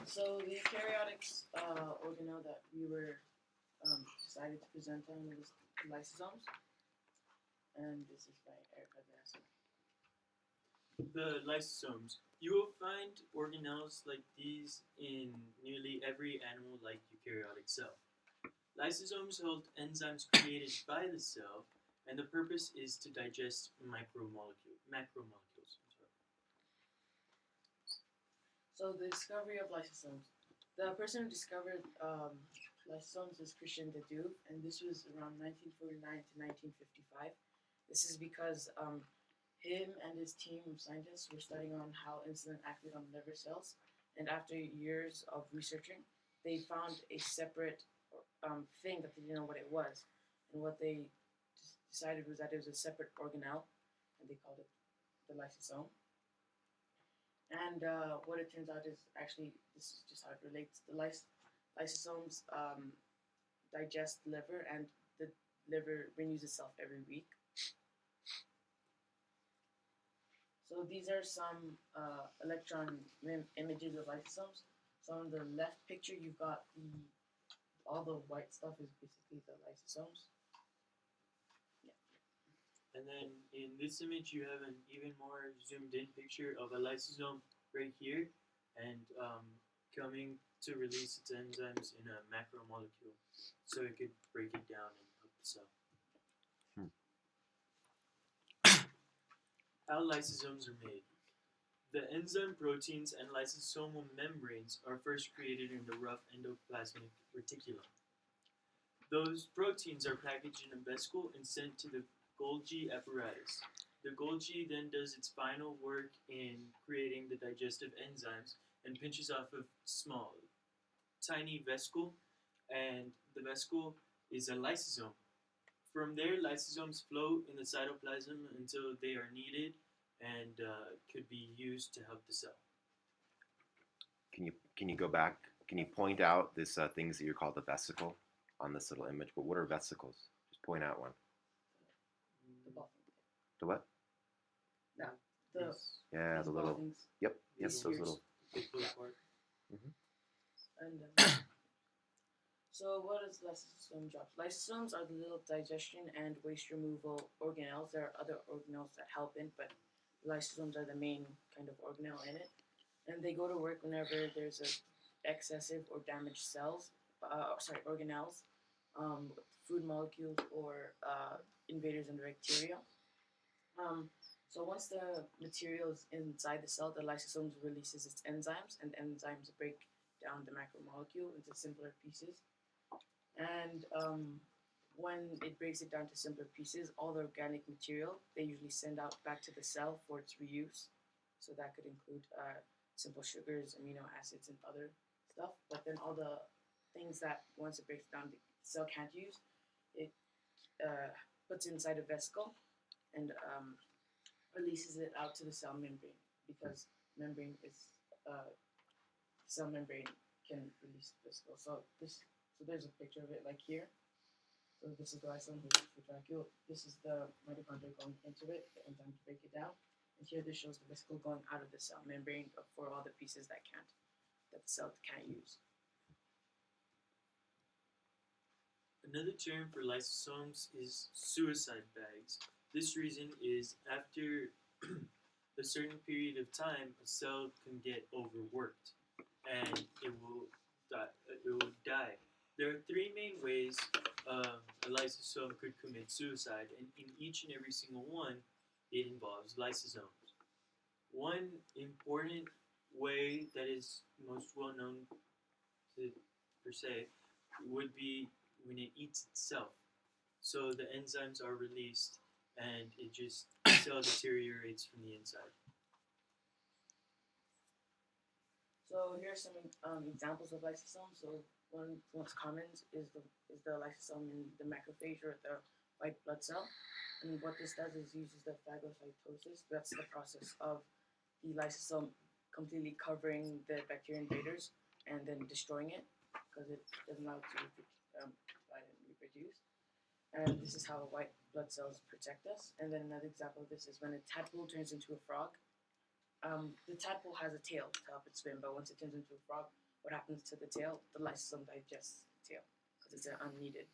So the eukaryotic organelle that we were decided to present on was lysosomes, and this is by Erica Dasser. The lysosomes. You will find organelles like these in nearly every animal-like eukaryotic cell. Lysosomes hold enzymes created by the cell, and the purpose is to digest macromolecules. So the discovery of lysosomes. The person who discovered lysosomes is Christian Deduve, and this was around 1949 to 1955. This is because him and his team of scientists were studying on how insulin acted on liver cells, and after years of researching, they found a separate thing that they didn't know what it was, and what they decided was that it was a separate organelle, and they called it the lysosome. And what it turns out is actually this is just how it relates. The lysosomes digest liver, and the liver renews itself every week. So these are some electron images of lysosomes. So on the left picture, you've got all the white stuff is basically the lysosomes. Yeah. And then in this image, you have an even more zoomed in picture of a lysosome right here, and coming to release its enzymes in a macromolecule, so it could break it down and help the cell. How lysosomes are made. The enzyme proteins and lysosomal membranes are first created in the rough endoplasmic reticulum. Those proteins are packaged in a vesicle and sent to the Golgi apparatus. The Golgi then does its final work in creating the digestive enzymes and pinches off a small, tiny vesicle, and the vesicle is a lysosome. From there, lysosomes float in the cytoplasm until they are needed and could be used to help the cell. Can you go back? Can you point out this things that you call the vesicle on this little image? But what are vesicles? Just point out one. The ball. The what? No. Yeah, the little. Things. Yep. These Yes, those little. And so what is lysosome job? Lysosomes are the little digestion and waste removal organelles. There are other organelles that help in, but lysosomes are the main kind of organelle in it. And they go to work whenever there's a excessive or damaged cells, organelles, food molecules, or invaders and bacteria. So once the material is inside the cell, the lysosomes releases its enzymes, and enzymes break down the macromolecule into simpler pieces. And when it breaks it down to simpler pieces, all the organic material they usually send out back to the cell for its reuse. So that could include simple sugars, amino acids, and other stuff. But then all the things that once it breaks down, the cell can't use, it puts it inside a vesicle and releases it out to the cell membrane, because cell membrane can release vesicle. So there's a picture of it like here. So this is the lysosome, here's the vacuole. This is the mitochondria going into it, the enzyme to break it down. And here this shows the vesicle going out of the cell membrane for all the pieces that the cell can't use. Another term for lysosomes is suicide bags. This reason is after a certain period of time, a cell can get overworked and it will die. There are three main ways a lysosome could commit suicide, and in each and every single one, it involves lysosomes. One important way that is most well known per se would be when it eats itself. So the enzymes are released and it just cell deteriorates from the inside. So here are some examples of lysosomes. So one most common is the lysosome in the macrophage, or the white blood cell. And what this does is uses the phagocytosis. That's the process of the lysosome completely covering the bacteria invaders and then destroying it, because it doesn't allow it to divide and reproduce. And this is how white blood cells protect us. And then another example of this is when a tadpole turns into a frog. The tadpole has a tail to help it swim, but once it turns into a frog, what happens to the tail? The lysosome digests the tail because it's an unneeded